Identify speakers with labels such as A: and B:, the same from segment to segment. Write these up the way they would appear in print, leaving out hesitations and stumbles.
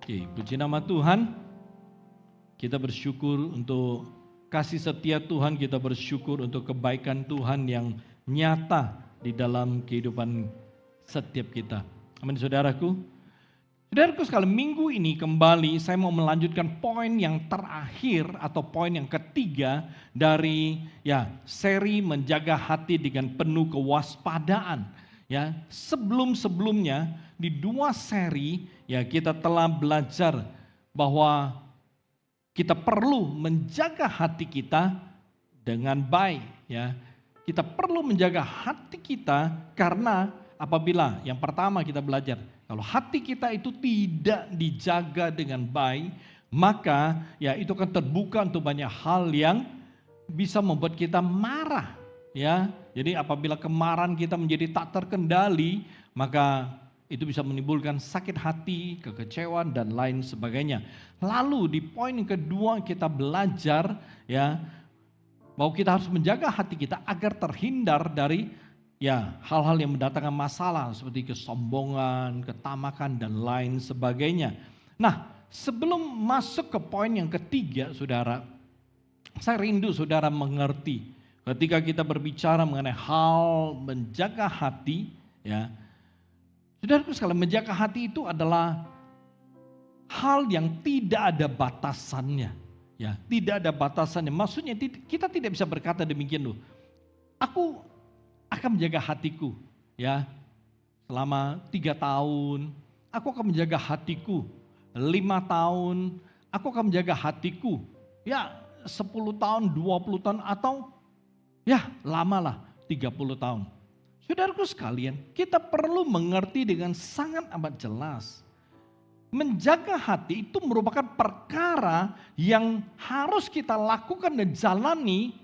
A: Oke, puji nama Tuhan. Kita bersyukur untuk kasih setia Tuhan, kita bersyukur untuk kebaikan Tuhan yang nyata di dalam kehidupan setiap kita. Amin, saudaraku. Saudaraku sekalian, minggu ini kembali saya mau melanjutkan poin yang terakhir atau poin yang ketiga dari seri menjaga hati dengan penuh kewaspadaan. Sebelum-sebelumnya di 2 seri kita telah belajar bahwa kita perlu menjaga hati kita dengan baik. Kita perlu menjaga hati kita karena apabila yang pertama kita belajar, kalau hati kita itu tidak dijaga dengan baik, maka itu akan terbuka untuk banyak hal yang bisa membuat kita marah. Jadi apabila kemarahan kita menjadi tak terkendali, maka itu bisa menimbulkan sakit hati, kekecewaan dan lain sebagainya. Lalu di poin yang kedua kita belajar bahwa kita harus menjaga hati kita agar terhindar dari hal-hal yang mendatangkan masalah seperti kesombongan, ketamakan dan lain sebagainya. Nah, sebelum masuk ke poin yang ketiga, saudara, saya rindu saudara mengerti ketika kita berbicara mengenai hal menjaga hati, saudaraku sekalian, menjaga hati itu adalah hal yang tidak ada batasannya. Tidak ada batasannya. Maksudnya kita tidak bisa berkata demikian loh. Aku akan menjaga hatiku selama 3 tahun. Aku akan menjaga hatiku 5 tahun. Aku akan menjaga hatiku 10 tahun, 20 tahun atau lamalah 30 tahun. Saudaraku sekalian, kita perlu mengerti dengan sangat amat jelas. Menjaga hati itu merupakan perkara yang harus kita lakukan dan jalani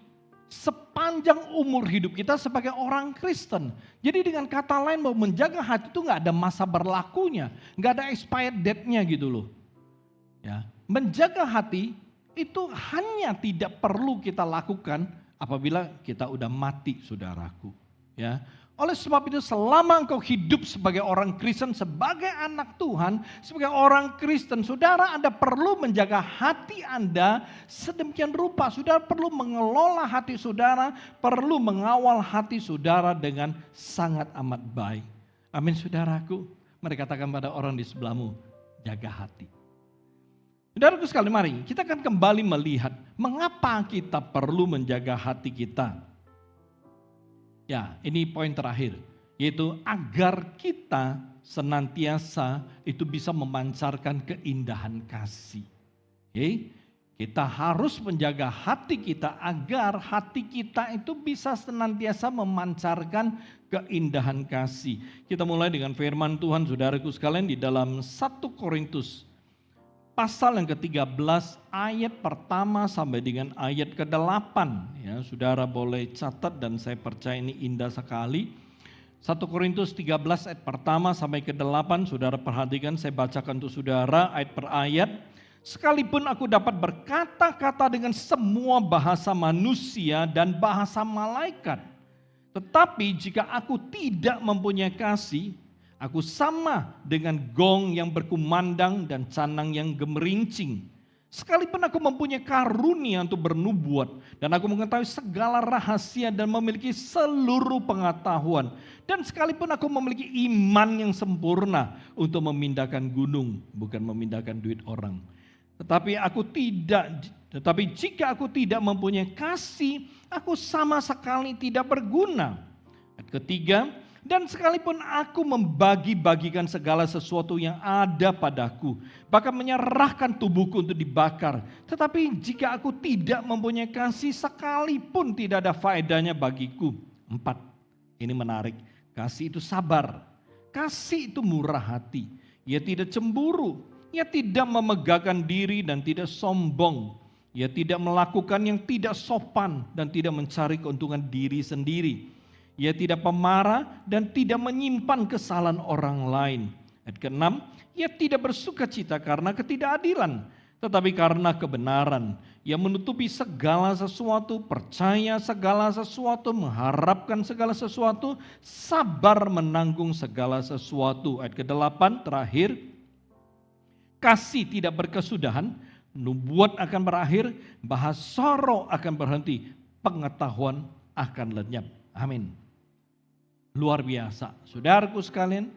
A: sepanjang umur hidup kita sebagai orang Kristen. Jadi dengan kata lain, bahwa menjaga hati itu gak ada masa berlakunya, gak ada expired date-nya gitu loh. Menjaga hati itu hanya tidak perlu kita lakukan apabila kita udah mati, saudaraku. Oleh sebab itu, selama engkau hidup sebagai orang Kristen, sebagai anak Tuhan, sebagai orang Kristen, saudara, Anda perlu menjaga hati Anda sedemikian rupa. Saudara perlu mengelola hati saudara, perlu mengawal hati saudara dengan sangat amat baik. Amin, saudaraku. Mari katakan pada orang di sebelahmu, jaga hati. Saudaraku sekalian, mari kita akan kembali melihat mengapa kita perlu menjaga hati kita. Ini poin terakhir, yaitu agar kita senantiasa itu bisa memancarkan keindahan kasih. Kita harus menjaga hati kita agar hati kita itu bisa senantiasa memancarkan keindahan kasih. Kita mulai dengan firman Tuhan, saudaraku sekalian, di dalam 1 Korintus pasal yang ke-13 ayat pertama sampai dengan ayat ke-8. Saudara boleh catat dan saya percaya ini indah sekali. 1 Korintus 13 ayat pertama sampai ke-8. Saudara perhatikan, saya bacakan untuk saudara ayat per ayat. Sekalipun aku dapat berkata-kata dengan semua bahasa manusia dan bahasa malaikat, tetapi jika aku tidak mempunyai kasih, aku sama dengan gong yang berkumandang dan canang yang gemerincing. Sekalipun aku mempunyai karunia untuk bernubuat, dan aku mengetahui segala rahasia dan memiliki seluruh pengetahuan, dan sekalipun aku memiliki iman yang sempurna untuk memindahkan gunung, bukan memindahkan duit orang. Tetapi jika aku tidak mempunyai kasih, aku sama sekali tidak berguna. Ayat ketiga, dan sekalipun aku membagi-bagikan segala sesuatu yang ada padaku, bahkan menyerahkan tubuhku untuk dibakar, tetapi jika aku tidak mempunyai kasih, sekalipun tidak ada faedahnya bagiku. 4, ini menarik. Kasih itu sabar, kasih itu murah hati, ia tidak cemburu, ia tidak memegahkan diri dan tidak sombong, ia tidak melakukan yang tidak sopan dan tidak mencari keuntungan diri sendiri. Ia tidak pemarah dan tidak menyimpan kesalahan orang lain. Ayat ke-6, ia tidak bersukacita karena ketidakadilan, tetapi karena kebenaran. Ia menutupi segala sesuatu, percaya segala sesuatu, mengharapkan segala sesuatu, sabar menanggung segala sesuatu. Ayat ke-8 terakhir, kasih tidak berkesudahan, nubuat akan berakhir, bahasa roh akan berhenti, pengetahuan akan lenyap. Amin. Luar biasa. Saudaraku sekalian,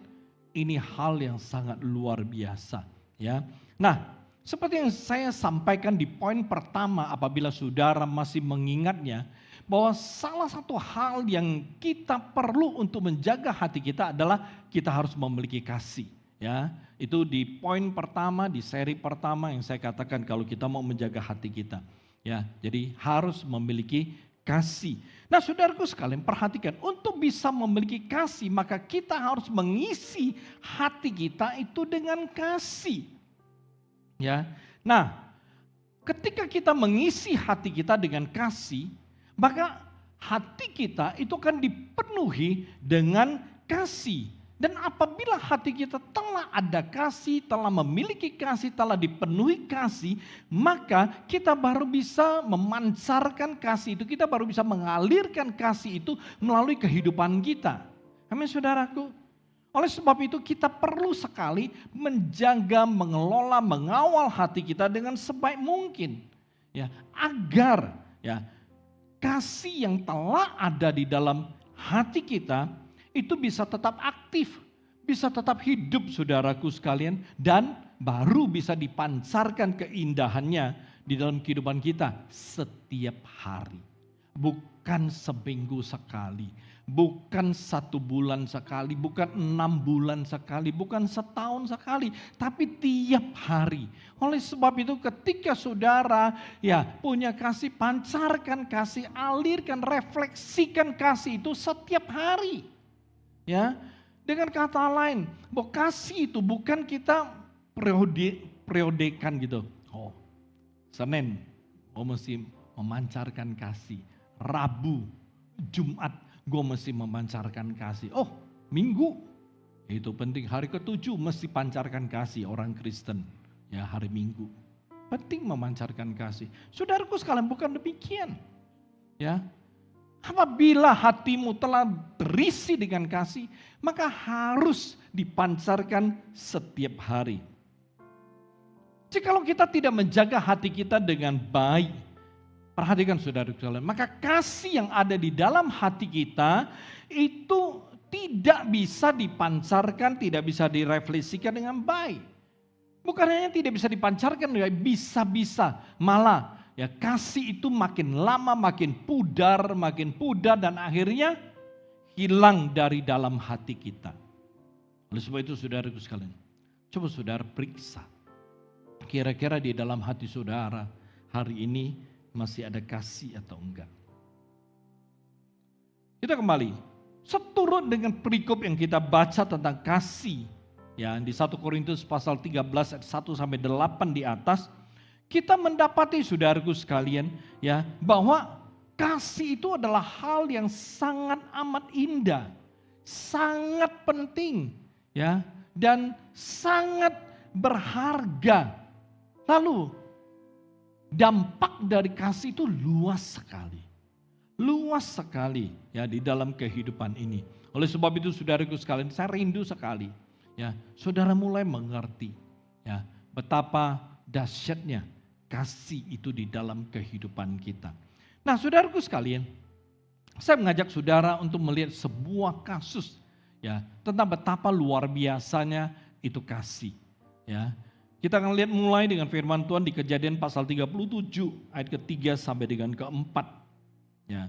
A: ini hal yang sangat luar biasa. Ya. Nah, seperti yang saya sampaikan di poin pertama, apabila saudara masih mengingatnya, bahwa salah satu hal yang kita perlu untuk menjaga hati kita adalah kita harus memiliki kasih. Ya, itu di poin pertama, di seri pertama yang saya katakan kalau kita mau menjaga hati kita. Ya, jadi harus memiliki kasih. Nah, saudaraku sekalian, perhatikan, untuk bisa memiliki kasih, maka kita harus mengisi hati kita itu dengan kasih. Ya. Nah, ketika kita mengisi hati kita dengan kasih, maka hati kita itu akan dipenuhi dengan kasih. Dan apabila hati kita telah ada kasih, telah memiliki kasih, telah dipenuhi kasih, maka kita baru bisa memancarkan kasih itu, kita baru bisa mengalirkan kasih itu melalui kehidupan kita. Amin, saudaraku. Oleh sebab itu kita perlu sekali menjaga, mengelola, mengawal hati kita dengan sebaik mungkin. Ya, agar ya kasih yang telah ada di dalam hati kita itu bisa tetap aktif, bisa tetap hidup, saudaraku sekalian, dan baru bisa dipancarkan keindahannya di dalam kehidupan kita setiap hari. Bukan seminggu sekali, bukan 1 bulan sekali, bukan 6 bulan sekali, bukan setahun sekali, tapi tiap hari. Oleh sebab itu ketika saudara ya punya kasih, pancarkan kasih, alirkan, refleksikan kasih itu setiap hari. Ya, dengan kata lain, bahwa kasih itu bukan kita periodekan gitu. Oh, Senin, mesti memancarkan kasih. Rabu, Jumat, gue mesti memancarkan kasih. Oh, Minggu, itu penting. Hari ke-7 mesti pancarkan kasih orang Kristen. Ya, hari Minggu. Penting memancarkan kasih. Saudaraku sekalian, bukan demikian. Ya, apabila hatimu telah berisi dengan kasih, maka harus dipancarkan setiap hari. Jikalau kita tidak menjaga hati kita dengan baik, perhatikan saudara-saudara sekalian, maka kasih yang ada di dalam hati kita itu tidak bisa dipancarkan, tidak bisa direfleksikan dengan baik. Bukan hanya tidak bisa dipancarkan, bisa-bisa malah ya kasih itu makin lama makin pudar dan akhirnya hilang dari dalam hati kita. Oleh sebab itu saudaraku sekalian, coba saudara periksa. Kira-kira di dalam hati saudara hari ini masih ada kasih atau enggak. Kita kembali, seturut dengan perikop yang kita baca tentang kasih. Ya, di 1 Korintus pasal 13 ayat 1 sampai 8 di atas. Kita mendapati saudaraku sekalian ya bahwa kasih itu adalah hal yang sangat amat indah, sangat penting ya dan sangat berharga. Lalu dampak dari kasih itu luas sekali ya di dalam kehidupan ini. Oleh sebab itu saudaraku sekalian, saya rindu sekali ya saudara mulai mengerti ya betapa dahsyatnya kasih itu di dalam kehidupan kita. Nah, saudaraku sekalian, saya mengajak saudara untuk melihat sebuah kasus ya tentang betapa luar biasanya itu kasih. Ya, kita akan lihat mulai dengan firman Tuhan di Kejadian pasal 37 ayat ke-3 sampai dengan ke-4. Ya.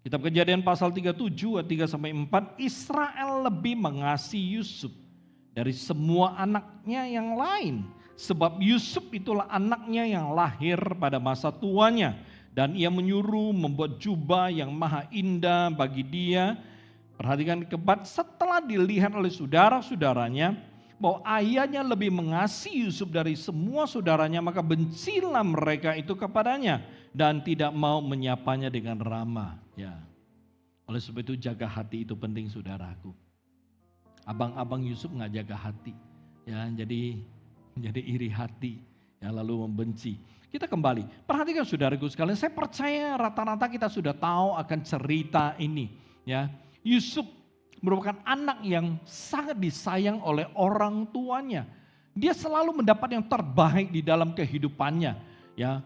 A: Kitab Kejadian pasal 37 ayat 3 sampai 4, Israel lebih mengasihi Yusuf dari semua anaknya yang lain. Sebab Yusuf itulah anaknya yang lahir pada masa tuanya. Dan ia menyuruh membuat jubah yang maha indah bagi dia. Perhatikan keempat, setelah dilihat oleh saudara-saudaranya bahwa ayahnya lebih mengasihi Yusuf dari semua saudaranya, maka bencilah mereka itu kepadanya dan tidak mau menyapanya dengan ramah. Ya. Oleh sebab itu jaga hati itu penting saudaraku. Abang-abang Yusuf nggak jaga hati. Ya, jadi iri hati, ya, lalu membenci. Kita kembali, perhatikan saudaraku sekalian, saya percaya rata-rata kita sudah tahu akan cerita ini. Ya, Yusuf merupakan anak yang sangat disayang oleh orang tuanya. Dia selalu mendapat yang terbaik di dalam kehidupannya. Ya,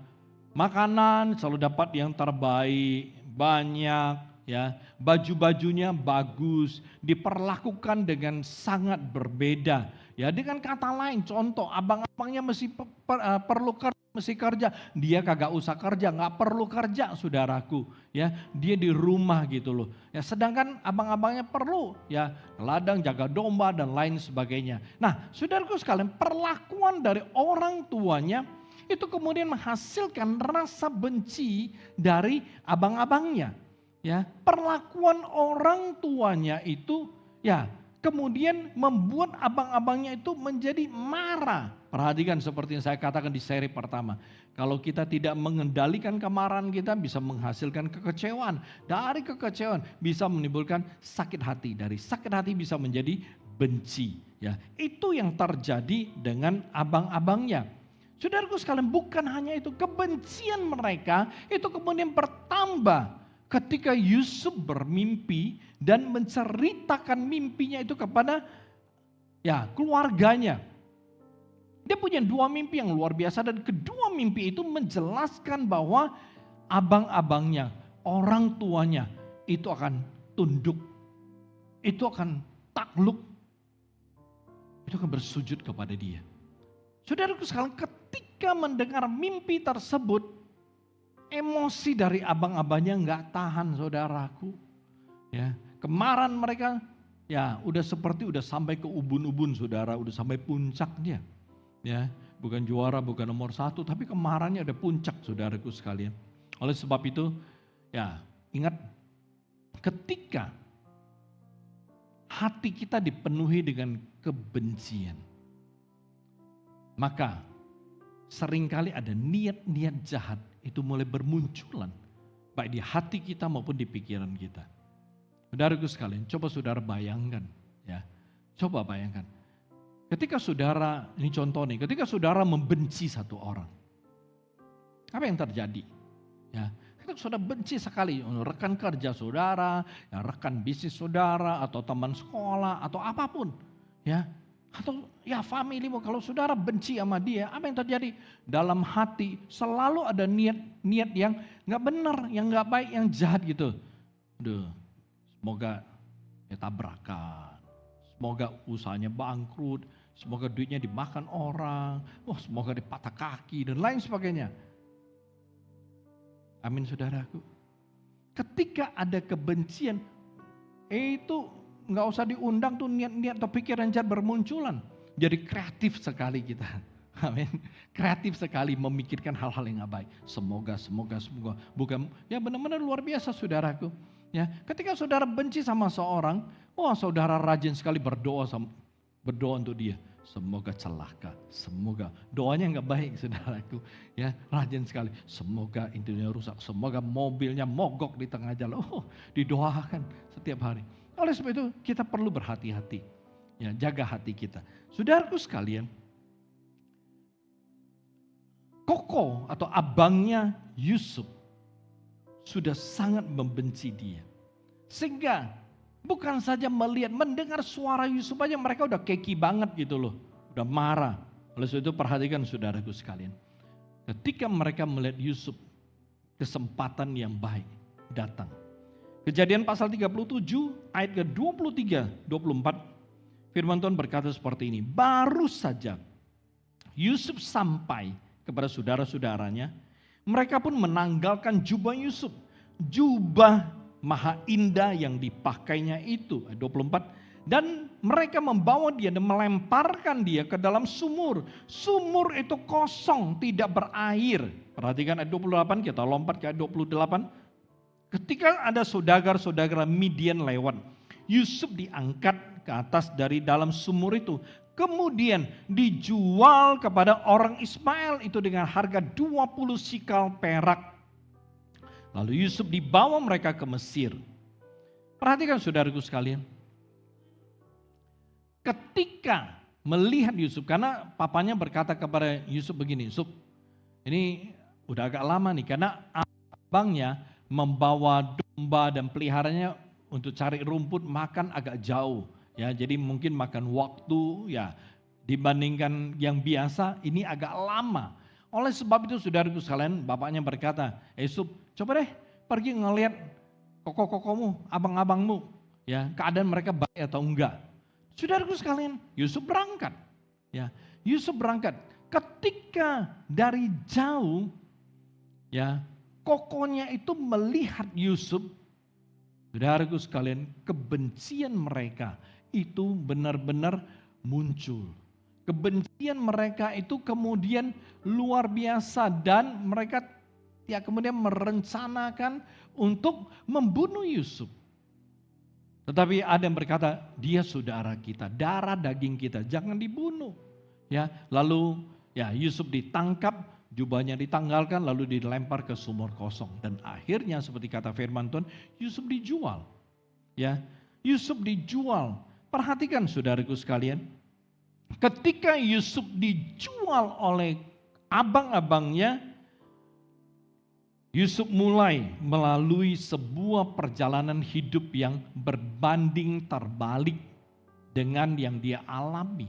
A: makanan selalu dapat yang terbaik, banyak, ya, baju-bajunya bagus, diperlakukan dengan sangat berbeda. Ya, dengan kata lain, contoh, abang-abangnya perlu kerja, mesti kerja, dia kagak usah kerja, nggak perlu kerja, saudaraku. Ya, dia di rumah gitu loh. Ya, sedangkan abang-abangnya perlu, ya, ladang, jaga domba dan lain sebagainya. Nah, saudaraku sekalian, perlakuan dari orang tuanya itu kemudian menghasilkan rasa benci dari abang-abangnya. Ya, perlakuan orang tuanya itu ya kemudian membuat abang-abangnya itu menjadi marah. Perhatikan seperti yang saya katakan di seri pertama. Kalau kita tidak mengendalikan kemarahan kita bisa menghasilkan kekecewaan. Dari kekecewaan bisa menimbulkan sakit hati. Dari sakit hati bisa menjadi benci. Ya, itu yang terjadi dengan abang-abangnya. Saudaraku sekalian, bukan hanya itu, kebencian mereka itu kemudian bertambah ketika Yusuf bermimpi dan menceritakan mimpinya itu kepada ya keluarganya. Dia punya dua mimpi yang luar biasa dan kedua mimpi itu menjelaskan bahwa abang-abangnya, orang tuanya itu akan tunduk, itu akan takluk, itu akan bersujud kepada dia. Saudaraku sekalian, ketika mendengar mimpi tersebut, emosi dari abang-abangnya nggak tahan, saudaraku. Ya, kemarahan mereka ya udah sampai ke ubun-ubun, saudara, udah sampai puncaknya. Ya, bukan juara, bukan nomor 1, tapi kemarahannya udah puncak, saudaraku sekalian. Oleh sebab itu, ya ingat, ketika hati kita dipenuhi dengan kebencian, maka seringkali ada niat-niat jahat itu mulai bermunculan, baik di hati kita maupun di pikiran kita. Saudaraku sekalian, coba saudara bayangkan, ya, coba bayangkan. Ketika saudara, ini contoh nih, ketika saudara membenci satu orang, apa yang terjadi? Ya, ketika saudara benci sekali rekan kerja saudara, ya, rekan bisnis saudara, atau teman sekolah, atau apapun, ya. Atau ya family, kalau saudara benci sama dia, apa yang terjadi? Dalam hati selalu ada niat yang gak benar, yang gak baik, yang jahat gitu. Aduh, semoga ya tabrakan, semoga usahanya bangkrut, semoga duitnya dimakan orang, semoga dipatah kaki dan lain sebagainya. Amin, saudaraku. Ketika ada kebencian, itu nggak usah diundang tuh niat-niat atau pikiran jahat bermunculan. Jadi kreatif sekali kita. Amin. Kreatif sekali memikirkan hal-hal yang nggak baik. Semoga. Bukan, ya benar-benar luar biasa, saudaraku. Ya, ketika saudara benci sama seorang, saudara rajin sekali berdoa untuk dia. Semoga celaka, semoga doanya nggak baik, saudaraku. Ya, rajin sekali. Semoga intinya rusak, semoga mobilnya mogok di tengah jalan. Didoakan setiap hari. Oleh sebab itu kita perlu berhati-hati, ya, jaga hati kita. Saudaraku sekalian, Koko atau abangnya Yusuf sudah sangat membenci dia. Sehingga bukan saja mendengar suara Yusuf aja mereka udah keki banget gitu loh. Udah marah. Oleh sebab itu perhatikan saudaraku sekalian. Ketika mereka melihat Yusuf, kesempatan yang baik datang. Kejadian pasal 37 ayat ke-23, 24. Firman Tuhan berkata seperti ini. Baru saja Yusuf sampai kepada saudara-saudaranya. Mereka pun menanggalkan jubah Yusuf. Jubah maha indah yang dipakainya itu. Ayat 24. Dan mereka membawa dia dan melemparkan dia ke dalam sumur. Sumur itu kosong, tidak berair. Perhatikan ayat 28, kita lompat ke ayat 28. Ketika ada saudagar-saudagar Midian lewat, Yusuf diangkat ke atas dari dalam sumur itu. Kemudian dijual kepada orang Ismail itu dengan harga 20 sikal perak. Lalu Yusuf dibawa mereka ke Mesir. Perhatikan saudaraku sekalian. Ketika melihat Yusuf, karena papanya berkata kepada Yusuf begini, Yusuf, ini udah agak lama nih, karena abangnya membawa domba dan peliharanya untuk cari rumput makan agak jauh, ya. Jadi mungkin makan waktu ya Dibandingkan yang biasa, ini agak lama. Oleh sebab itu saudaraku sekalian, bapaknya berkata, Yusuf, coba deh pergi ngelihat koko-kokomu, abang-abangmu, ya keadaan mereka baik atau enggak. Saudaraku sekalian, Yusuf berangkat. Ya, Yusuf berangkat. Ketika dari jauh, ya kokonya itu melihat Yusuf, saudaraku sekalian, kebencian mereka itu benar-benar muncul. Kebencian mereka itu kemudian luar biasa dan mereka ya kemudian merencanakan untuk membunuh Yusuf. Tetapi ada yang berkata, dia saudara kita, darah daging kita, jangan dibunuh. Ya, lalu ya Yusuf ditangkap, jubahnya ditanggalkan, lalu dilempar ke sumur kosong. Dan akhirnya seperti kata firman Tuhan, Yusuf dijual. Ya, Yusuf dijual. Perhatikan saudaraku sekalian, ketika Yusuf dijual oleh abang-abangnya, Yusuf mulai melalui sebuah perjalanan hidup yang berbanding terbalik dengan yang dia alami.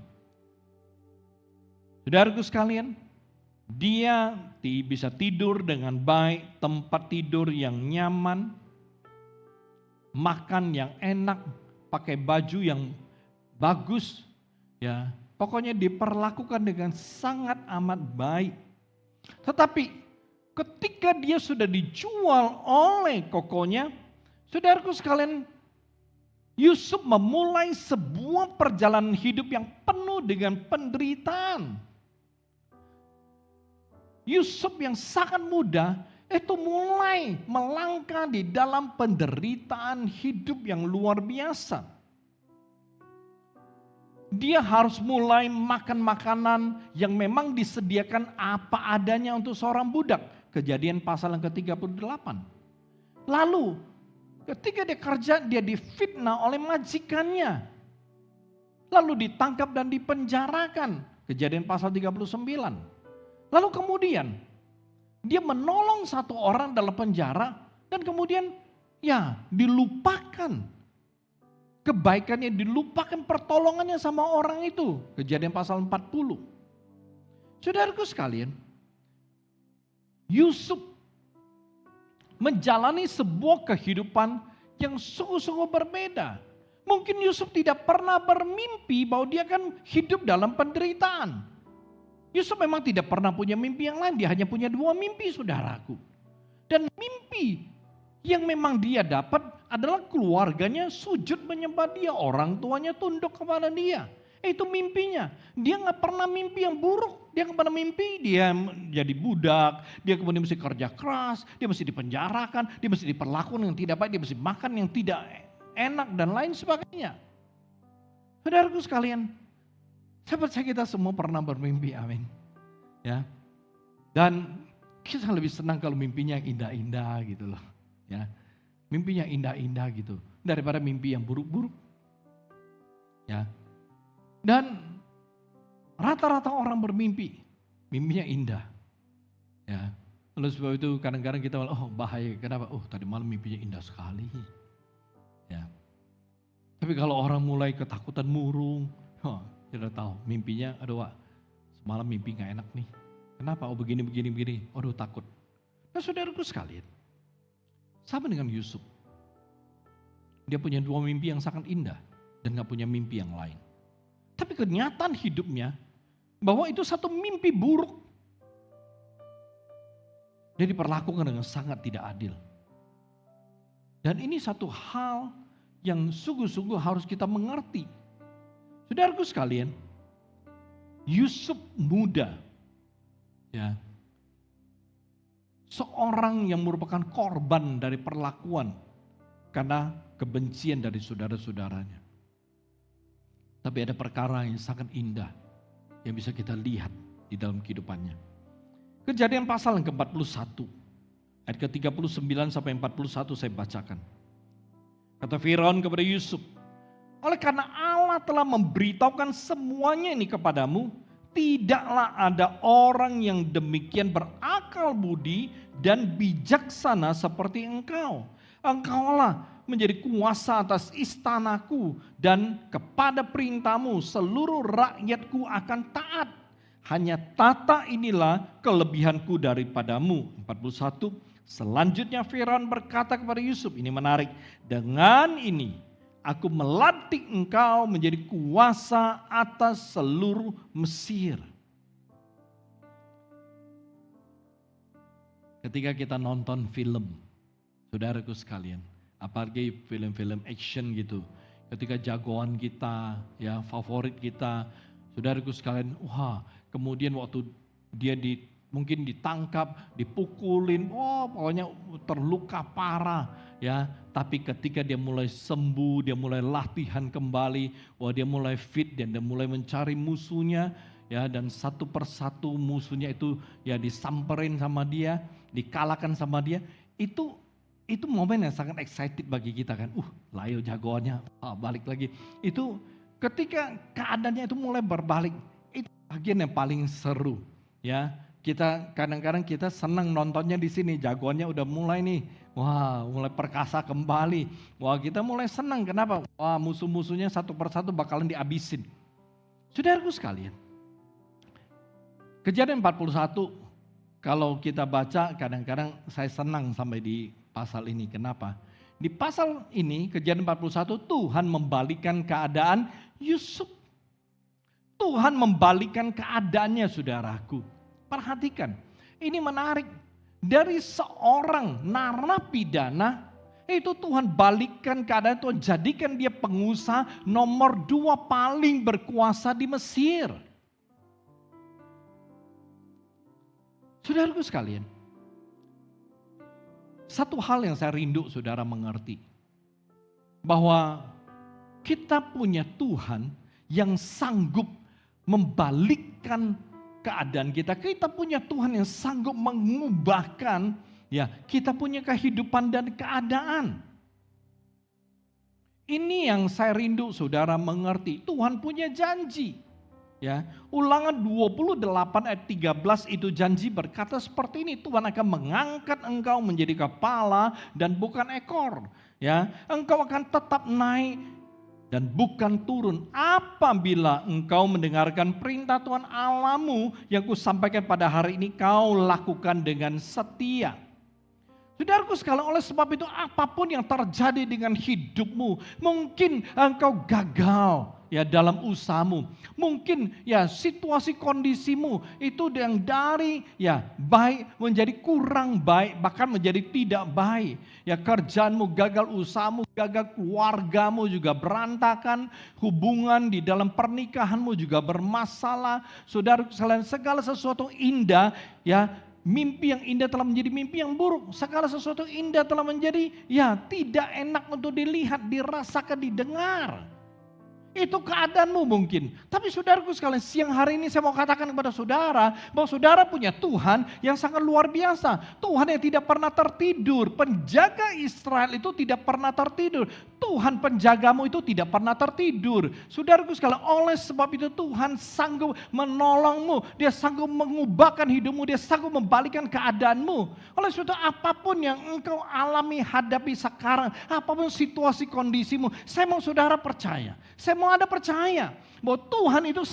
A: Saudaraku sekalian, dia bisa tidur dengan baik, tempat tidur yang nyaman, makan yang enak, pakai baju yang bagus, ya. Pokoknya diperlakukan dengan sangat amat baik. Tetapi ketika dia sudah dijual oleh kokonya, saudaraku sekalian, Yusuf memulai sebuah perjalanan hidup yang penuh dengan penderitaan. Yusuf yang sangat muda itu mulai melangkah di dalam penderitaan hidup yang luar biasa. Dia harus mulai makan makanan yang memang disediakan apa adanya untuk seorang budak. Kejadian pasal yang ke-38. Lalu ketika dia kerja, dia difitnah oleh majikannya. Lalu ditangkap dan dipenjarakan. Kejadian pasal 39. Lalu kemudian dia menolong satu orang dalam penjara dan kemudian ya dilupakan. Kebaikannya dilupakan, pertolongannya sama orang itu. Kejadian pasal 40. Saudaraku sekalian, Yusuf menjalani sebuah kehidupan yang sungguh-sungguh berbeda. Mungkin Yusuf tidak pernah bermimpi bahwa dia akan hidup dalam penderitaan. Yusuf memang tidak pernah punya mimpi yang lain, dia hanya punya 2 mimpi saudaraku. Dan mimpi yang memang dia dapat adalah keluarganya sujud menyembah dia, orang tuanya tunduk kepada dia. Itu mimpinya. Dia gak pernah mimpi yang buruk, dia gak pernah mimpi dia jadi budak, dia kemudian mesti kerja keras, dia mesti dipenjarakan, dia mesti diperlakukan yang tidak baik, dia mesti makan yang tidak enak dan lain sebagainya. Saudaraku sekalian, saya percaya kita semua pernah bermimpi, amin. Ya. Dan kita lebih senang kalau mimpinya indah-indah gitu loh. Ya, mimpinya indah-indah gitu daripada mimpi yang buruk-buruk. Ya. Dan rata-rata orang bermimpi, mimpinya indah. Ya. Oleh sebab itu kadang-kadang kita bahaya, kenapa? Tadi malam mimpinya indah sekali. Ya. Tapi kalau orang mulai ketakutan murung, kita tahu mimpinya, semalam mimpi gak enak nih. Kenapa? Begini. Takut. Nah saudaraku sekalian, sama dengan Yusuf. Dia punya 2 mimpi yang sangat indah dan gak punya mimpi yang lain. Tapi kenyataan hidupnya bahwa itu satu mimpi buruk. Dia diperlakukan dengan sangat tidak adil. Dan ini satu hal yang sungguh-sungguh harus kita mengerti. Saudaraku sekalian, Yusuf muda, ya, seorang yang merupakan korban dari perlakuan karena kebencian dari saudara-saudaranya. Tapi ada perkara yang sangat indah yang bisa kita lihat di dalam kehidupannya. Kejadian pasal yang ke-41, ayat ke-39 sampai 41 saya bacakan. Kata Firaun kepada Yusuf, oleh karena Allah telah memberitahukan semuanya ini kepadamu, tidaklah ada orang yang demikian berakal budi dan bijaksana seperti engkau. Engkaulah menjadi kuasa atas istanaku dan kepada perintahmu seluruh rakyatku akan taat. Hanya tata inilah kelebihanku daripadamu. 41. Selanjutnya Firaun berkata kepada Yusuf, ini menarik. Dengan ini aku melantik engkau menjadi kuasa atas seluruh Mesir. Ketika kita nonton film, saudaraku sekalian, apalagi film-film action gitu, ketika jagoan kita, ya favorit kita, saudaraku sekalian, wah, kemudian waktu dia mungkin ditangkap, dipukulin, pokoknya terluka parah, ya. Tapi ketika dia mulai sembuh, dia mulai latihan kembali, dia mulai fit dan dia mulai mencari musuhnya, ya. Dan satu persatu musuhnya itu ya disamperin sama dia, dikalahkan sama dia. Itu momen yang sangat excited bagi kita kan. Layo jagoannya, balik lagi. Itu ketika keadaannya itu mulai berbalik, itu bagian yang paling seru, ya. Kita kadang-kadang kita senang nontonnya di sini, jagoannya udah mulai nih, mulai perkasa kembali. Kita mulai senang, kenapa? Musuh-musuhnya satu persatu bakalan dihabisin. Saudaraku sekalian, Kejadian 41, kalau kita baca kadang-kadang saya senang sampai di pasal ini. Kenapa? Di pasal ini, Kejadian 41, Tuhan membalikan keadaan Yusuf. Tuhan membalikan keadaannya, saudaraku. Perhatikan, ini menarik. Dari seorang narapidana, itu Tuhan balikan keadaan, Tuhan jadikan dia pengusaha nomor 2 paling berkuasa di Mesir. Saudaraku sekalian, satu hal yang saya rindu saudara mengerti, bahwa kita punya Tuhan yang sanggup membalikkan keadaan kita. Kita punya Tuhan yang sanggup mengubahkan ya kita punya kehidupan dan keadaan. Ini yang saya rindu saudara mengerti. Tuhan punya janji. Ya, Ulangan 28 ayat 13 itu janji berkata seperti ini, Tuhan akan mengangkat engkau menjadi kepala dan bukan ekor. Ya, engkau akan tetap naik dan bukan turun apabila engkau mendengarkan perintah Tuhan Allahmu yang kusampaikan pada hari ini kau lakukan dengan setia. Saudaraku sekalian, oleh sebab itu apapun yang terjadi dengan hidupmu, mungkin engkau gagal ya dalam usahamu, mungkin ya situasi kondisimu itu yang dari ya baik menjadi kurang baik, bahkan menjadi tidak baik. Ya kerjaanmu gagal, usahamu gagal, keluargamu juga berantakan, hubungan di dalam pernikahanmu juga bermasalah. Saudaraku sekalian, segala sesuatu indah ya, mimpi yang indah telah menjadi mimpi yang buruk. Segala sesuatu indah telah menjadi ya tidak enak untuk dilihat, dirasakan, didengar. Itu keadaanmu mungkin. Tapi saudaraku sekalian, siang hari ini saya mau katakan kepada saudara bahwa saudara punya Tuhan yang sangat luar biasa. Tuhan yang tidak pernah tertidur. Penjaga Israel itu tidak pernah tertidur. Tuhan penjagamu itu tidak pernah tertidur. Saudaraku sekalian, oleh sebab itu Tuhan sanggup menolongmu. Dia sanggup mengubahkan hidupmu. Dia sanggup membalikan keadaanmu. Oleh sebab itu apapun yang engkau alami, hadapi sekarang, apapun situasi kondisimu, saya mau saudara percaya. Saya mau ada percaya bahwa Tuhan itu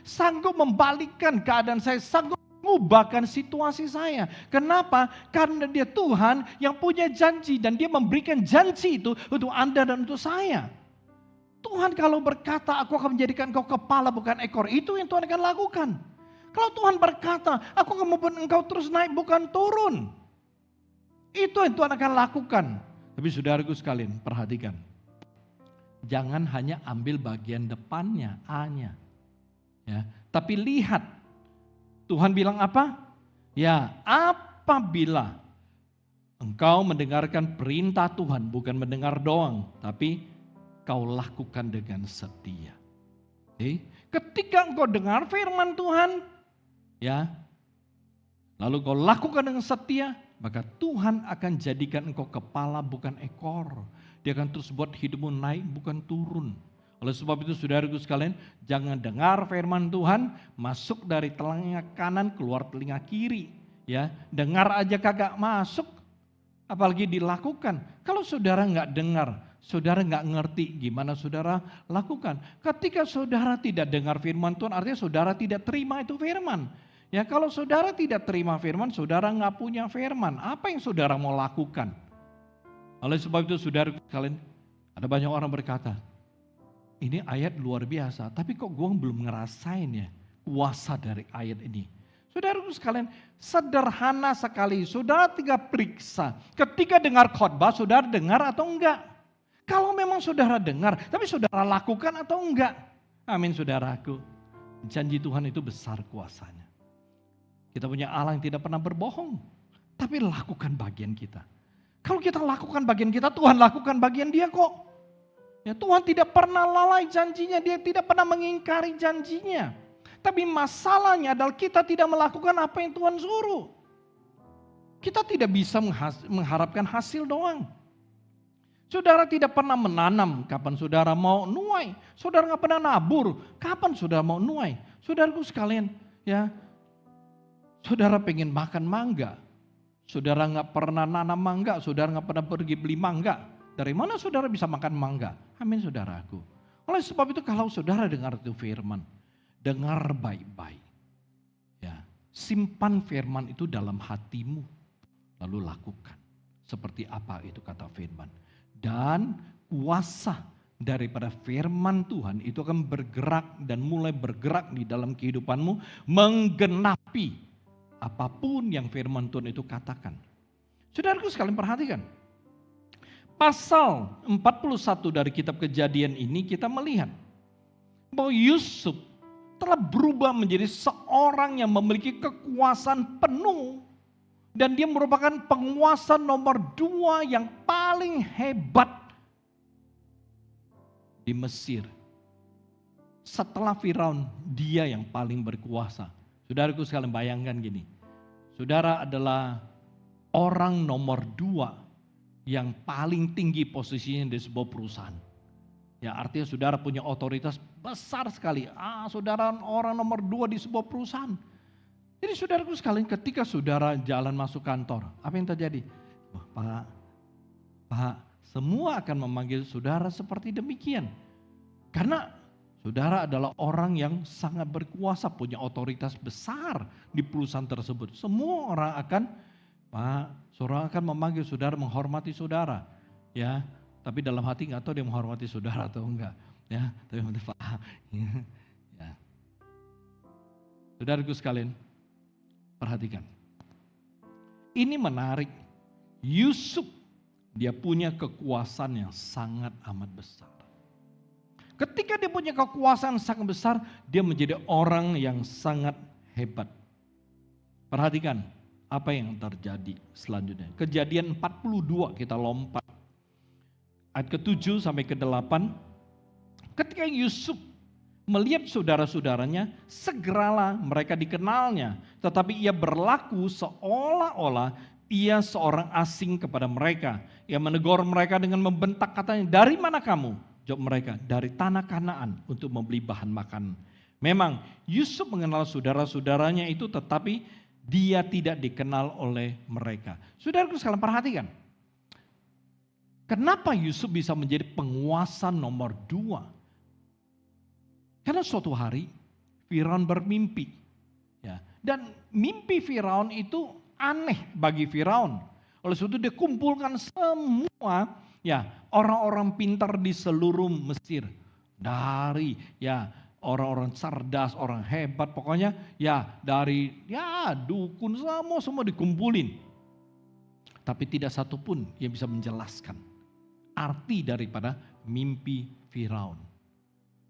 A: sanggup membalikkan keadaan saya, sanggup mengubahkan situasi saya. Kenapa? Karena dia Tuhan yang punya janji dan dia memberikan janji itu untuk Anda dan untuk saya. Tuhan kalau berkata aku akan menjadikan engkau kepala bukan ekor, itu yang Tuhan akan lakukan. Kalau Tuhan berkata aku akan membuat engkau terus naik bukan turun, itu yang Tuhan akan lakukan. Tapi saudaraku sekalian, perhatikan. Jangan hanya ambil bagian depannya, A-nya. Ya, tapi lihat, Tuhan bilang apa? Ya, apabila engkau mendengarkan perintah Tuhan, bukan mendengar doang, tapi kau lakukan dengan setia. Oke? Ketika engkau dengar firman Tuhan, ya, lalu kau lakukan dengan setia, maka Tuhan akan jadikan engkau kepala bukan ekor. Dia akan terus buat hidupmu naik bukan turun. Oleh sebab itu saudaraku sekalian, jangan dengar firman Tuhan masuk dari telinga kanan keluar telinga kiri. Ya, dengar aja kagak masuk. apalagi dilakukan. Kalau saudara nggak dengar, saudara nggak ngerti gimana saudara lakukan. Ketika saudara tidak dengar firman Tuhan, artinya saudara tidak terima itu firman. Ya, kalau saudara tidak terima firman, saudara nggak punya firman. Apa yang saudara mau lakukan? Oleh sebab itu saudara sekalian, ada banyak orang berkata, ini ayat luar biasa, tapi kok gue belum ngerasain ya kuasa dari ayat ini. Saudara sekalian, sederhana sekali. Saudara tinggal periksa. Ketika dengar khotbah, saudara dengar atau enggak? Kalau memang saudara dengar, tapi saudara lakukan atau enggak? Amin saudaraku. Janji Tuhan itu besar kuasanya. Kita punya Allah yang tidak pernah berbohong. Tapi lakukan bagian kita. Kalau kita lakukan bagian kita, Tuhan lakukan bagian dia kok. Ya, Tuhan tidak pernah lalai janjinya, dia tidak pernah mengingkari janjinya. Tapi masalahnya adalah kita tidak melakukan apa yang Tuhan suruh. Kita tidak bisa mengharapkan hasil doang. Saudara tidak pernah menanam, kapan saudara mau nuai? Saudara nggak pernah nabur, kapan saudara mau nuai? Saudaraku sekalian, ya, saudara pengen makan mangga, saudara nggak pernah nanam mangga, saudara nggak pernah pergi beli mangga. Dari mana saudara bisa makan mangga? Amin saudaraku. Oleh sebab itu kalau saudara dengar itu firman, dengar baik-baik. Ya, simpan firman itu dalam hatimu, lalu lakukan. Seperti apa itu kata firman. Dan kuasa daripada firman Tuhan itu akan bergerak dan mulai bergerak di dalam kehidupanmu, menggenapi apapun yang firman Tuhan itu katakan. Saudaraku sekalian perhatikan. Pasal 41 dari kitab Kejadian ini kita melihat bahwa Yusuf telah berubah menjadi seorang yang memiliki kekuasaan penuh. Dan dia merupakan penguasa nomor 2 yang paling hebat di Mesir. Setelah Firaun, dia yang paling berkuasa. Saudaraku sekalian bayangkan gini. Saudara adalah orang nomor 2 yang paling tinggi posisinya di sebuah perusahaan. Ya, artinya saudara punya otoritas besar sekali. Saudara orang nomor 2 di sebuah perusahaan. Jadi saudaraku sekalian, ketika saudara jalan masuk kantor, apa yang terjadi? Pak, semua akan memanggil saudara seperti demikian. Karena saudara adalah orang yang sangat berkuasa, punya otoritas besar di perusahaan tersebut. Semua orang akan, saudara akan memanggil saudara, menghormati saudara. Ya, tapi dalam hati nggak tahu dia menghormati saudara atau enggak. Ya, tapi Pak. Ya. Saudaraku sekalian, perhatikan. Ini menarik. Yusuf, dia punya kekuasaan yang sangat amat besar. Ketika dia punya kekuasaan sangat besar, dia menjadi orang yang sangat hebat. Perhatikan apa yang terjadi selanjutnya. Kejadian 42 kita lompat. Ayat ke-7 sampai ke-8. Ketika Yusuf melihat saudara-saudaranya, segeralah mereka dikenalnya. Tetapi ia berlaku seolah-olah ia seorang asing kepada mereka. Ia menegur mereka dengan membentak katanya, "Dari mana kamu?" Jawab mereka, "Dari tanah Kanaan untuk membeli bahan makan." Memang Yusuf mengenal saudara-saudaranya itu, tetapi dia tidak dikenal oleh mereka. Saudaraku sekalian perhatikan. Kenapa Yusuf bisa menjadi penguasa nomor 2? Karena suatu hari Firaun bermimpi. Ya, dan mimpi Firaun itu aneh bagi Firaun. Oleh sebab itu dia kumpulkan semua orang-orang pintar di seluruh Mesir. Dari orang-orang cerdas, orang hebat, pokoknya dari dukun semua dikumpulin. Tapi tidak satu pun yang bisa menjelaskan arti daripada mimpi Firaun.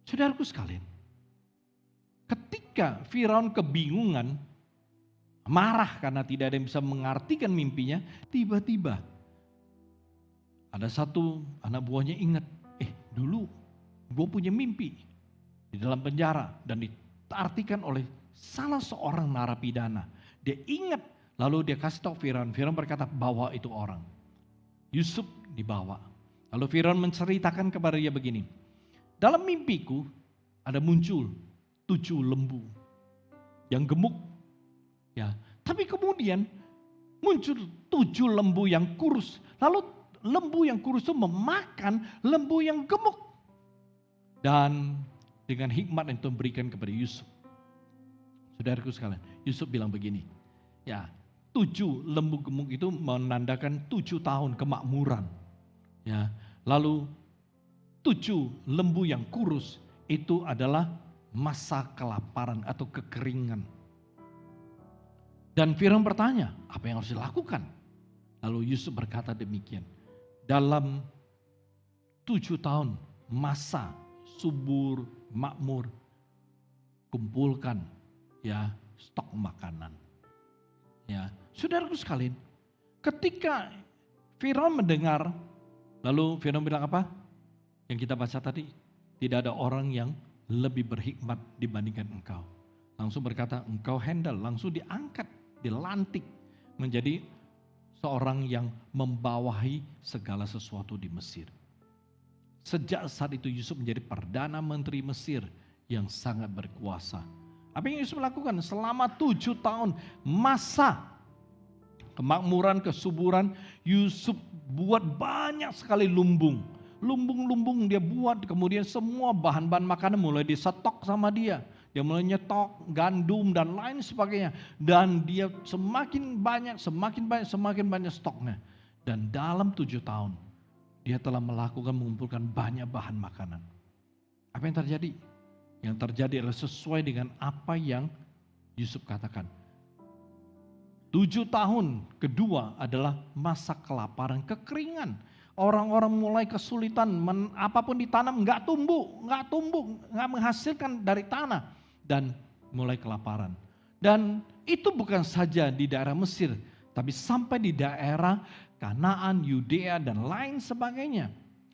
A: Saudaraku sekalian, ketika Firaun kebingungan, marah karena tidak ada yang bisa mengartikan mimpinya, tiba-tiba ada satu anak buahnya ingat, dulu gue punya mimpi di dalam penjara dan diartikan oleh salah seorang narapidana. Dia ingat, lalu dia kasih tahu Firaun. Firaun berkata, bawa itu orang. Yusuf dibawa. Lalu Firaun menceritakan kepada dia begini, dalam mimpiku ada muncul 7 lembu yang gemuk. Ya, tapi kemudian muncul 7 lembu yang kurus. Lalu lembu yang kurus itu memakan lembu yang gemuk. Dan dengan hikmat yang Tuhan berikan kepada Yusuf. Saudaraku sekalian, Yusuf bilang begini, ya 7 lembu gemuk itu menandakan 7 tahun kemakmuran. Ya, lalu 7 lembu yang kurus itu adalah masa kelaparan atau kekeringan. Dan Firaun bertanya, apa yang harus dilakukan? Lalu Yusuf berkata demikian, dalam 7 tahun masa subur, makmur, kumpulkan ya stok makanan. Ya, saudaraku sekalian, ketika Firaun mendengar, lalu Firaun bilang apa? Yang kita baca tadi, tidak ada orang yang lebih berhikmat dibandingkan engkau. Langsung berkata, engkau handle, langsung diangkat, dilantik menjadi seorang yang membawahi segala sesuatu di Mesir. Sejak saat itu Yusuf menjadi Perdana Menteri Mesir yang sangat berkuasa. Apa yang Yusuf lakukan? Selama 7 tahun masa kemakmuran, kesuburan, Yusuf buat banyak sekali lumbung. Lumbung-lumbung dia buat, kemudian semua bahan-bahan makanan mulai disetok sama dia. Dia mulai nyetok gandum dan lain sebagainya. Dan dia semakin banyak stoknya. Dan dalam 7 tahun, dia telah mengumpulkan banyak bahan makanan. Apa yang terjadi? Yang terjadi adalah sesuai dengan apa yang Yusuf katakan. 7 tahun kedua adalah masa kelaparan, kekeringan. Orang-orang mulai kesulitan, apapun ditanam nggak tumbuh, nggak menghasilkan dari tanah. Dan mulai kelaparan. Dan itu bukan saja di daerah Mesir, tapi sampai di daerah Kanaan, Yudea, dan lain sebagainya.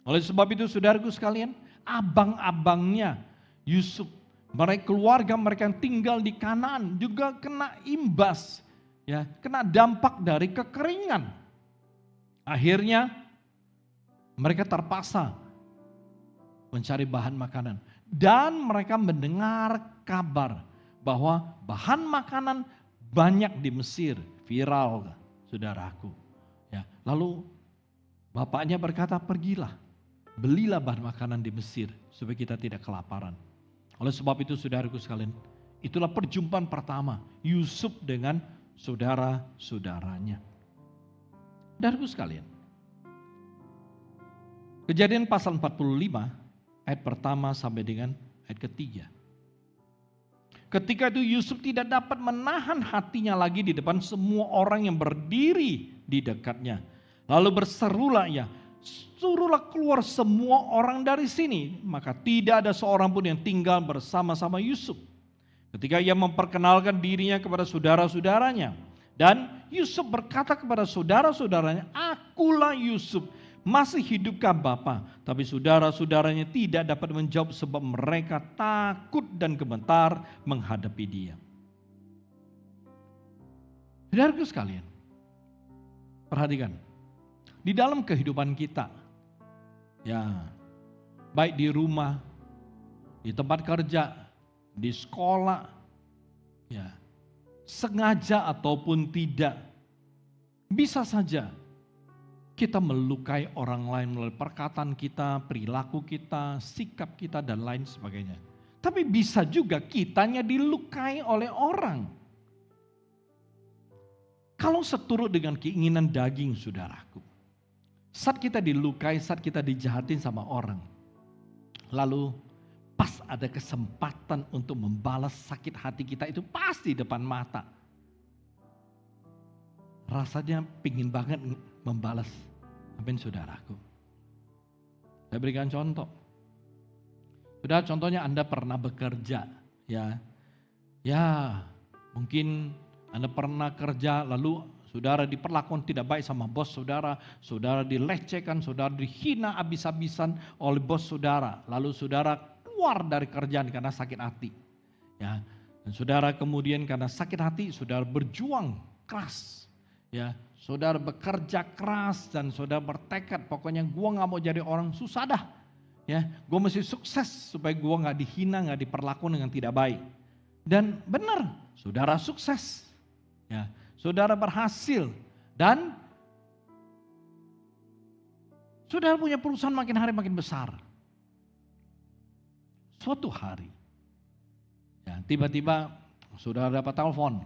A: Oleh sebab itu saudaraku sekalian, abang-abangnya Yusuf, keluarga mereka yang tinggal di Kanaan juga kena imbas, ya, kena dampak dari kekeringan. Akhirnya mereka terpaksa mencari bahan makanan. Dan mereka mendengar kabar bahwa bahan makanan banyak di Mesir, viral, saudaraku. Ya, lalu bapaknya berkata, pergilah, belilah bahan makanan di Mesir supaya kita tidak kelaparan. Oleh sebab itu saudaraku sekalian, itulah perjumpaan pertama Yusuf dengan saudara-saudaranya. Saudaraku sekalian, Kejadian pasal 45 ayat pertama sampai dengan ayat ketiga. Ketika itu Yusuf tidak dapat menahan hatinya lagi di depan semua orang yang berdiri di dekatnya. Lalu berserulah ia, suruhlah keluar semua orang dari sini. Maka tidak ada seorang pun yang tinggal bersama-sama Yusuf. Ketika ia memperkenalkan dirinya kepada saudara-saudaranya. Dan Yusuf berkata kepada saudara-saudaranya, akulah Yusuf. Masih hidupkah Bapa? Tapi saudara-saudaranya tidak dapat menjawab sebab mereka takut dan gemetar menghadapi dia. Saudaraku sekalian, perhatikan. Di dalam kehidupan kita, ya, baik di rumah, di tempat kerja, di sekolah, ya, sengaja ataupun tidak, bisa saja kita melukai orang lain melalui perkataan kita, perilaku kita, sikap kita, dan lain sebagainya. Tapi bisa juga kitanya dilukai oleh orang. Kalau seturut dengan keinginan daging, saudaraku. Saat kita dilukai, saat kita dijahatin sama orang. Lalu pas ada kesempatan untuk membalas sakit hati kita, itu pasti depan mata. Rasanya pingin banget membalas. Amin saudaraku. Saya berikan contoh. Sudah contohnya Anda pernah bekerja. Ya mungkin Anda pernah kerja lalu saudara diperlakukan tidak baik sama bos saudara. Saudara dilecehkan, saudara dihina habis-habisan oleh bos saudara. Lalu saudara keluar dari kerjaan karena sakit hati. Ya, dan saudara kemudian karena sakit hati saudara berjuang keras. Ya, saudara bekerja keras dan saudara bertekad pokoknya gua nggak mau jadi orang susah dah. Ya, gua mesti sukses supaya gua nggak dihina, nggak diperlakukan dengan tidak baik. Dan benar, saudara sukses. Ya, saudara berhasil Dan saudara punya perusahaan makin hari makin besar. Suatu hari, ya, tiba-tiba saudara dapat telepon,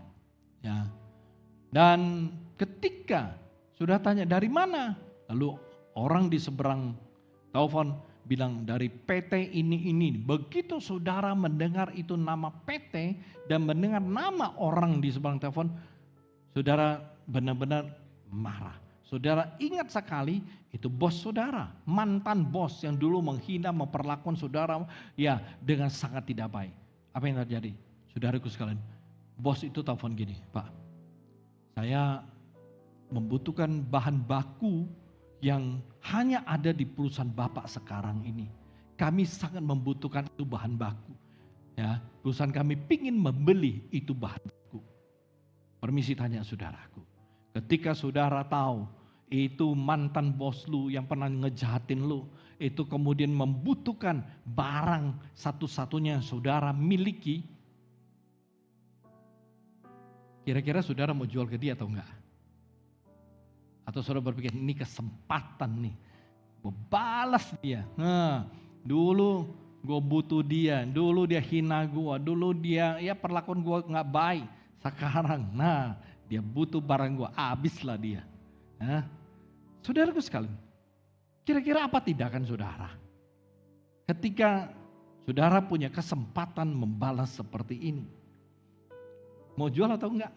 A: ya, dan ketika sudah tanya dari mana, lalu orang di seberang telepon bilang dari PT ini. Begitu saudara mendengar itu nama PT dan mendengar nama orang di seberang telepon, saudara benar-benar marah. Saudara ingat sekali itu bos saudara, mantan bos yang dulu menghina, memperlakukan saudara ya dengan sangat tidak baik. Apa yang terjadi? Saudaraku sekalian, bos itu telepon gini, Pak, saya membutuhkan bahan baku yang hanya ada di perusahaan Bapak sekarang ini. Kami sangat membutuhkan itu bahan baku. Ya, perusahaan kami ingin membeli itu bahan baku. Permisi tanya saudaraku, ketika saudara tahu itu mantan bos lu yang pernah ngejahatin lu, itu kemudian membutuhkan barang satu-satunya yang saudara miliki, kira-kira saudara mau jual ke dia atau enggak? Atau saudara berpikir ini kesempatan nih, gue balas dia. Nah, dulu gue butuh dia, dulu dia hina gue, dulu dia ya perlakuan gue nggak baik. Sekarang, nah dia butuh barang gue, habislah dia. Nah, saudaraku sekalian, kira-kira apa tindakan saudara? Ketika saudara punya kesempatan membalas seperti ini, mau jual atau enggak?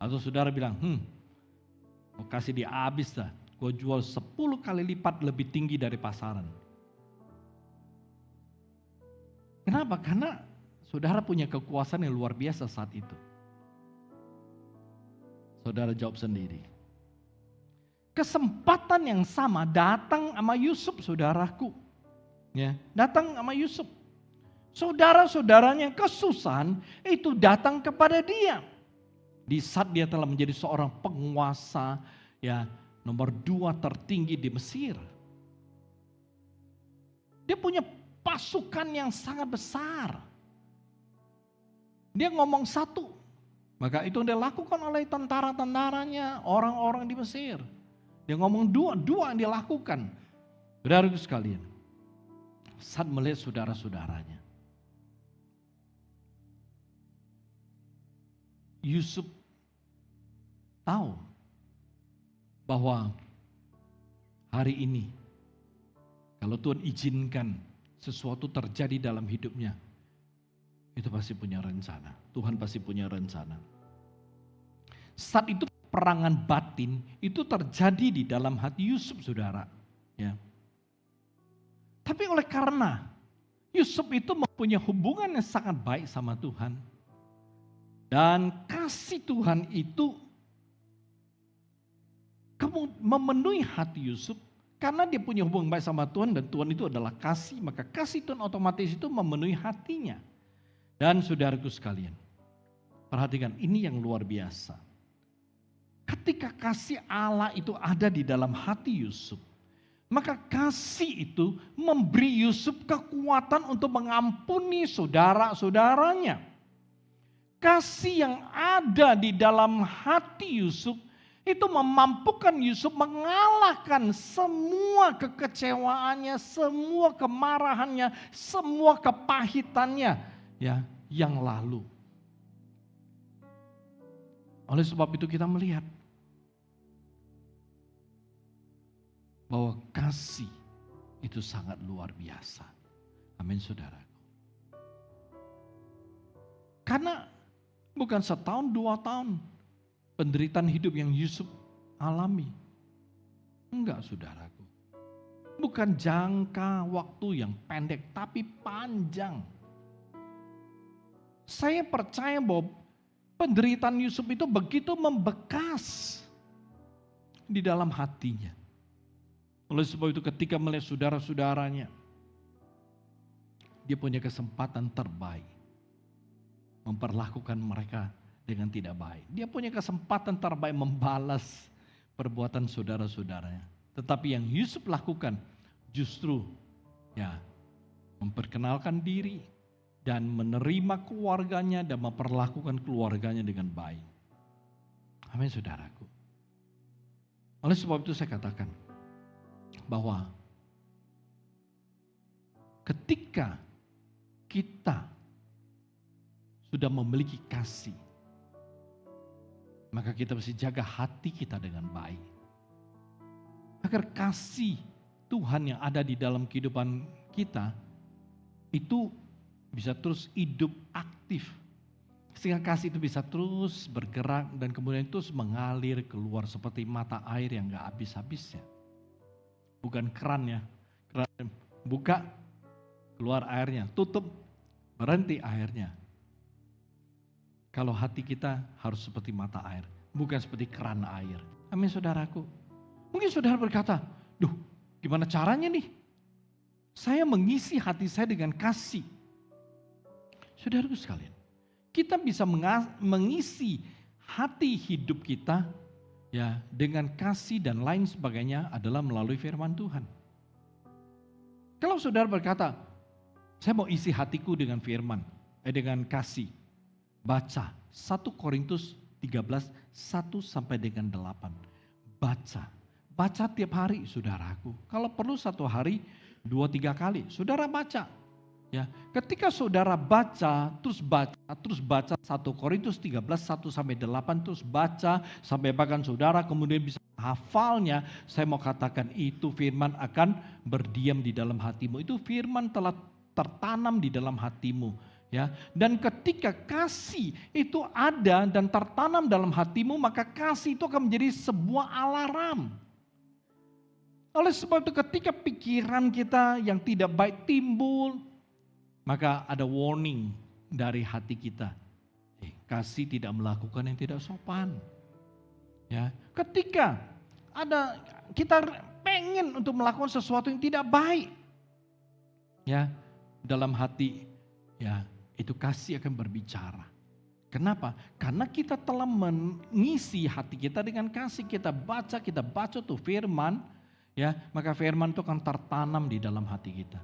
A: Atau saudara bilang, mau kasih dia habis dah, gue jual 10 kali lipat lebih tinggi dari pasaran. Kenapa? Karena saudara punya kekuasaan yang luar biasa saat itu. Saudara jawab sendiri. Kesempatan yang sama datang sama Yusuf, saudaraku. Ya, datang sama Yusuf. Saudara-saudaranya kesusahan itu datang kepada dia. Di saat dia telah menjadi seorang penguasa ya nomor 2 tertinggi di Mesir. Dia punya pasukan yang sangat besar. Dia ngomong satu, maka itu dia lakukan oleh tentara-tentaranya, orang-orang di Mesir. Dia ngomong dua yang dia lakukan. Saudara sekalian, saat melihat saudara-saudaranya, Yusuf tahu bahwa hari ini kalau Tuhan izinkan sesuatu terjadi dalam hidupnya, itu pasti punya rencana. Tuhan pasti punya rencana. Saat itu perangan batin itu terjadi di dalam hati Yusuf, saudara. Ya. Tapi oleh karena Yusuf itu mempunyai hubungan yang sangat baik sama Tuhan. Dan kasih Tuhan itu memenuhi hati Yusuf. Karena dia punya hubungan baik sama Tuhan dan Tuhan itu adalah kasih. Maka kasih Tuhan otomatis itu memenuhi hatinya. Dan saudaraku sekalian, perhatikan ini yang luar biasa. Ketika kasih Allah itu ada di dalam hati Yusuf, maka kasih itu memberi Yusuf kekuatan untuk mengampuni saudara-saudaranya. Kasih yang ada di dalam hati Yusuf itu memampukan Yusuf mengalahkan semua kekecewaannya, semua kemarahannya, semua kepahitannya ya yang lalu. Oleh sebab itu kita melihat bahwa kasih itu sangat luar biasa. Amin, saudaraku. Karena bukan setahun, 2 tahun penderitaan hidup yang Yusuf alami. Enggak, saudaraku. Bukan jangka waktu yang pendek, tapi panjang. Saya percaya bahwa penderitaan Yusuf itu begitu membekas di dalam hatinya. Oleh sebab itu ketika melihat saudara-saudaranya, dia punya kesempatan terbaik memperlakukan mereka dengan tidak baik. Dia punya kesempatan terbaik membalas perbuatan saudara-saudaranya. Tetapi yang Yusuf lakukan justru ya memperkenalkan diri dan menerima keluarganya dan memperlakukan keluarganya dengan baik. Amin, saudaraku. Oleh sebab itu saya katakan bahwa ketika kita sudah memiliki kasih, maka kita mesti jaga hati kita dengan baik. Agar kasih Tuhan yang ada di dalam kehidupan kita itu bisa terus hidup aktif. Sehingga kasih itu bisa terus bergerak dan kemudian terus mengalir keluar seperti mata air yang gak habis-habisnya. Bukan keran ya, keran buka, keluar airnya, tutup, berhenti airnya. Kalau hati kita harus seperti mata air, bukan seperti keran air. Amin saudaraku. Mungkin saudara berkata, duh gimana caranya nih? Saya mengisi hati saya dengan kasih. Saudaraku sekalian, kita bisa mengisi hati hidup kita ya dengan kasih dan lain sebagainya adalah melalui firman Tuhan. Kalau saudara berkata, saya mau isi hatiku dengan firman, dengan kasih. Baca 1 Korintus 13, 1 sampai dengan 8. Baca tiap hari saudaraku. Kalau perlu 1 hari 2-3 kali, saudara baca. Ya, ketika saudara baca, terus baca 1 Korintus 13, 1 sampai 8, terus baca sampai bahkan saudara kemudian bisa hafalnya. Saya mau katakan itu firman akan berdiam di dalam hatimu. Itu firman telah tertanam di dalam hatimu. Ya, dan ketika kasih itu ada dan tertanam dalam hatimu, maka kasih itu akan menjadi sebuah alarm. Oleh sebab itu ketika pikiran kita yang tidak baik timbul, maka ada warning dari hati kita. Kasih tidak melakukan yang tidak sopan. Ya, ketika ada kita pengen untuk melakukan sesuatu yang tidak baik, ya, dalam hati, ya, itu kasih akan berbicara. Kenapa? Karena kita telah mengisi hati kita dengan kasih. Kita baca tuh firman, ya, maka firman itu akan tertanam di dalam hati kita.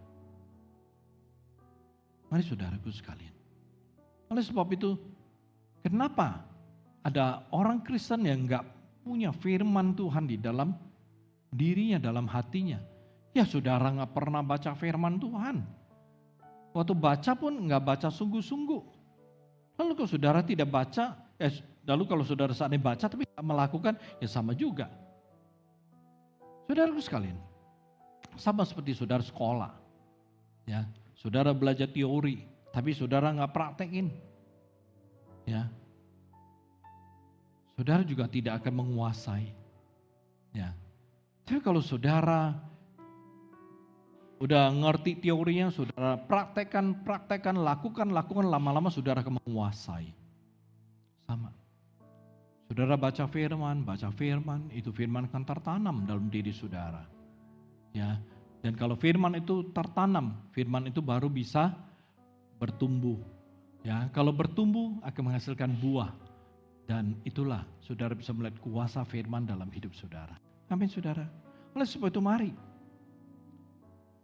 A: Mari saudaraku sekalian. Oleh sebab itu, kenapa ada orang Kristen yang enggak punya firman Tuhan di dalam dirinya, dalam hatinya? Ya saudara enggak pernah baca firman Tuhan. Waktu baca pun enggak baca sungguh-sungguh. Lalu kalau saudara tidak baca, lalu kalau saudara saatnya baca tapi tidak melakukan, ya sama juga. Saudaraku sekalian, sama seperti saudara sekolah. Ya, saudara belajar teori, tapi saudara nggak praktekin. Ya, saudara juga tidak akan menguasai. Ya, tapi kalau saudara udah ngerti teorinya, saudara praktekkan, lakukan, lama-lama saudara akan menguasai. Sama. Saudara baca firman, itu firman akan tertanam dalam diri saudara. Ya, dan kalau firman itu tertanam, firman itu baru bisa bertumbuh. Ya, kalau bertumbuh akan menghasilkan buah. Dan itulah saudara bisa melihat kuasa firman dalam hidup saudara. Amin saudara. Oleh sebab itu mari.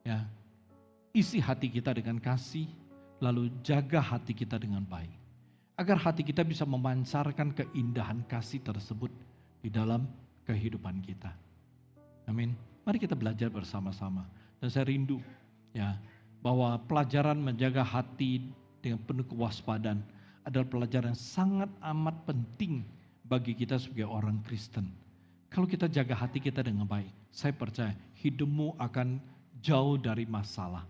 A: Ya, isi hati kita dengan kasih, lalu jaga hati kita dengan baik. Agar hati kita bisa memancarkan keindahan kasih tersebut di dalam kehidupan kita. Amin. Mari kita belajar bersama-sama. Dan saya rindu ya bahwa pelajaran menjaga hati dengan penuh kewaspadaan adalah pelajaran yang sangat amat penting bagi kita sebagai orang Kristen. Kalau kita jaga hati kita dengan baik, saya percaya hidupmu akan jauh dari masalah.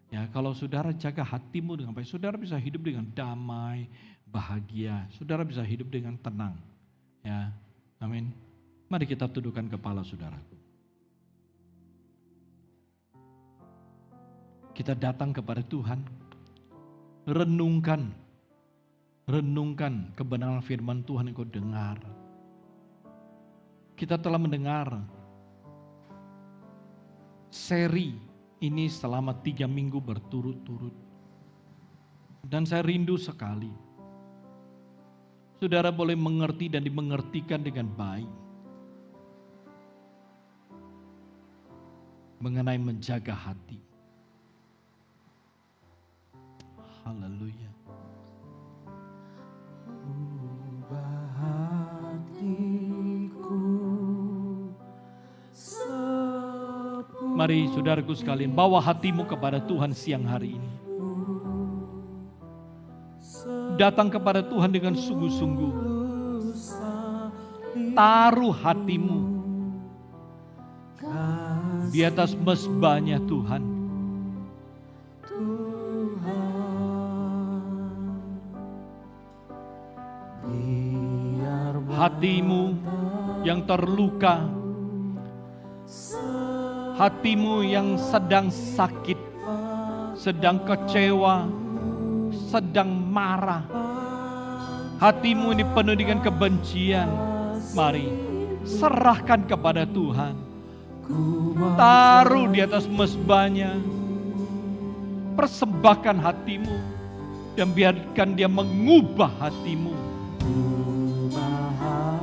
A: Ya, kalau saudara jaga hatimu dengan baik, saudara bisa hidup dengan damai, bahagia. Saudara bisa hidup dengan tenang. Ya, amin. Mari kita tundukkan kepala saudaraku. Kita datang kepada Tuhan, renungkan kebenaran firman Tuhan yang kau dengar. Kita telah mendengar seri ini selama 3 minggu berturut-turut. Dan saya rindu sekali saudara boleh mengerti dan dimengertikan dengan baik mengenai menjaga hati. Haleluya.
B: Ubah hatiku
A: Mari saudaraku sekalian, bawa hatimu kepada Tuhan siang hari ini. Datang kepada Tuhan dengan sungguh-sungguh. Taruh hatimu di atas mezbahnya Tuhan. Hatimu yang terluka, hatimu yang sedang sakit, sedang kecewa, sedang marah, hatimu ini penuh dengan kebencian. Mari serahkan kepada Tuhan. Taruh di atas mezbahnya. Persembahkan hatimu dan biarkan Dia mengubah hatimu.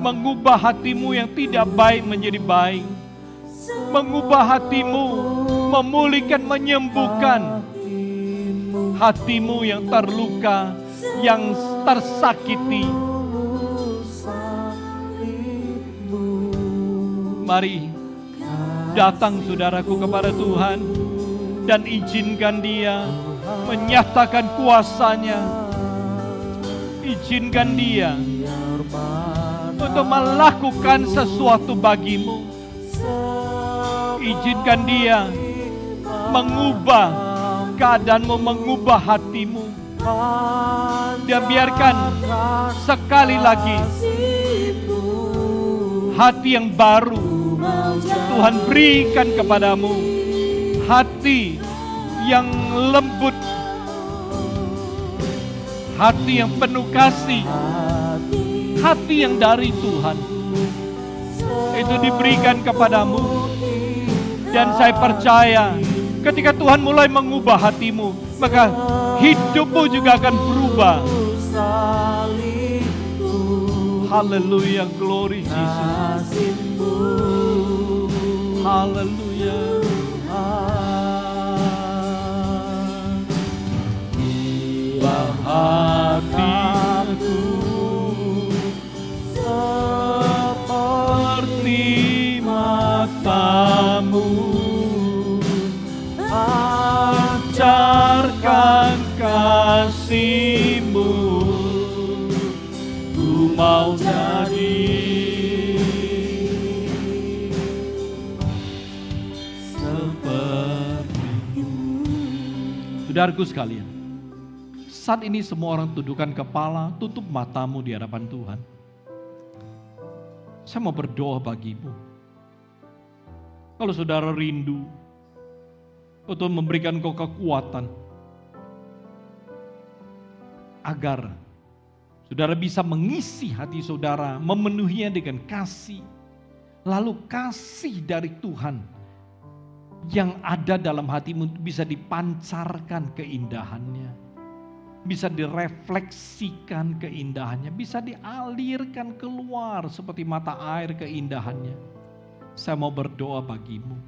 A: Mengubah hatimu yang tidak baik menjadi baik. Mengubah hatimu, memulihkan, menyembuhkan hatimu yang terluka, yang tersakiti. Mari datang saudaraku kepada Tuhan dan izinkan Dia menyatakan kuasa-Nya. Izinkan Dia untuk melakukan sesuatu bagimu. Izinkan Dia mengubah keadaanmu, mengubah hatimu. Dan biarkan sekali lagi hati yang baru Tuhan berikan kepadamu. Hati yang lembut, hati yang penuh kasih, hati yang dari Tuhan. Itu diberikan kepadamu. Dan saya percaya ketika Tuhan mulai mengubah hatimu, maka hidupmu juga akan berubah. Haleluya, glory Jesus. Haleluya. Hatiku seperti matamu, ajarkan kasih-Mu, ku mau jadi seperti-Mu. Saudaraku sekalian, saat ini semua orang tundukkan kepala, tutup matamu di hadapan Tuhan. Saya mau berdoa bagimu. Kalau saudara rindu untuk memberikan kau kekuatan agar saudara bisa mengisi hati saudara, memenuhinya dengan kasih. Lalu kasih dari Tuhan yang ada dalam hatimu bisa dipancarkan keindahannya. Bisa direfleksikan keindahannya, bisa dialirkan keluar seperti mata air keindahannya. Saya mau berdoa bagimu.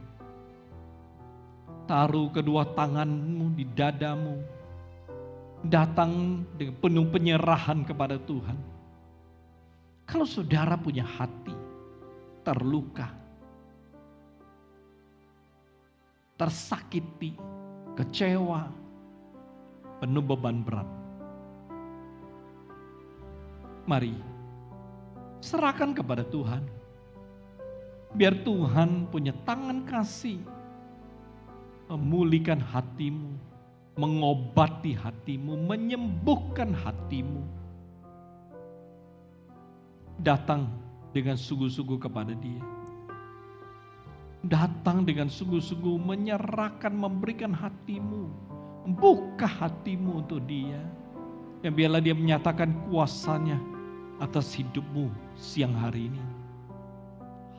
A: Taruh kedua tanganmu di dadamu. Datang dengan penuh penyerahan kepada Tuhan. Kalau saudara punya hati terluka, tersakiti, kecewa, penuh beban berat, mari serahkan kepada Tuhan. Biar Tuhan punya tangan kasih memulihkan hatimu, mengobati hatimu, menyembuhkan hatimu. Datang dengan sungguh-sungguh kepada Dia. Datang dengan sungguh-sungguh menyerahkan, memberikan hatimu. Buka hatimu untuk Dia. Dan biarlah Dia menyatakan kuasa-Nya atas hidupmu siang hari ini.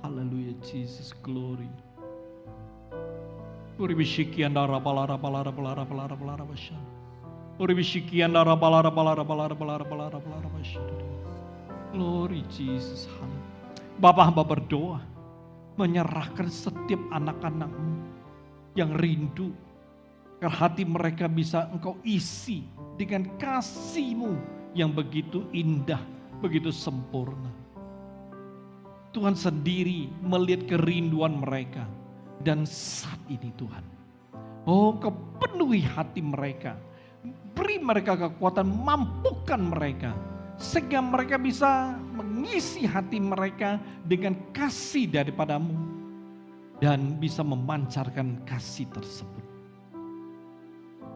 A: Haleluya, Jesus, glory. Uribishikian darah balara balara balara balara balara basha. Uribishikian darah balara balara balara balara balara balara basha. Glory Jesus. Bapa, hamba berdoa menyerahkan setiap anak-anak-Mu yang rindu agar hati mereka bisa Engkau isi dengan kasih-Mu yang begitu indah, begitu sempurna. Tuhan sendiri melihat kerinduan mereka. Dan saat ini Tuhan, oh Engkau penuhi hati mereka. Beri mereka kekuatan, mampukan mereka. Sehingga mereka bisa mengisi hati mereka dengan kasih daripadamu. Dan bisa memancarkan kasih tersebut.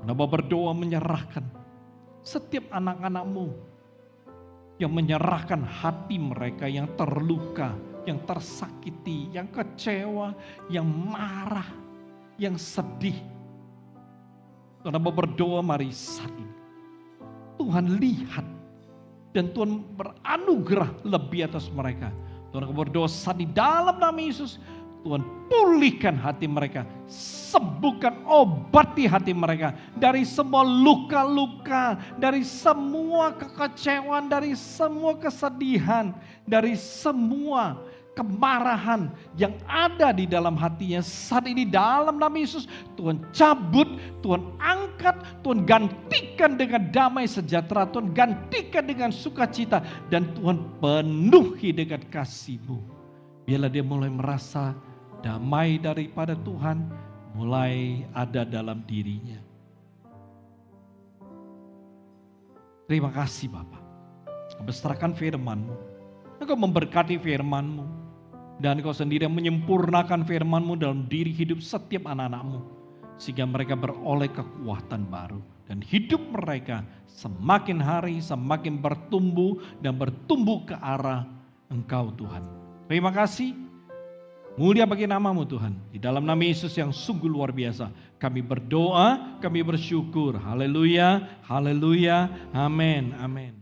A: Kenapa berdoa menyerahkan setiap anak-anakmu yang menyerahkan hati mereka yang terluka, yang tersakiti, yang kecewa, yang marah, yang sedih. Kenapa berdoa mari saat ini. Tuhan lihat dan Tuhan beranugerah lebih atas mereka. Tuhan berdoa saat di dalam nama Yesus, Tuhan pulihkan hati mereka, sembuhkan, obati hati mereka dari semua luka-luka, dari semua kekecewaan, dari semua kesedihan, dari semua kemarahan yang ada di dalam hatinya saat ini dalam nama Yesus. Tuhan cabut, Tuhan angkat, Tuhan gantikan dengan damai sejahtera, Tuhan gantikan dengan sukacita, dan Tuhan penuhi dengan kasih-Mu. Biarlah dia mulai merasa damai daripada Tuhan mulai ada dalam dirinya. Terima kasih Bapak. Kami serahkan firman-Mu. Engkau memberkati firman-Mu. Dan Engkau sendiri menyempurnakan firman-Mu dalam diri hidup setiap anak-anak-Mu. Sehingga mereka beroleh kekuatan baru. Dan hidup mereka semakin hari semakin bertumbuh dan bertumbuh ke arah Engkau Tuhan. Terima kasih. Mulia bagi nama-Mu Tuhan. Di dalam nama Yesus yang sungguh luar biasa. Kami berdoa, kami bersyukur. Haleluya, haleluya, amin, amin.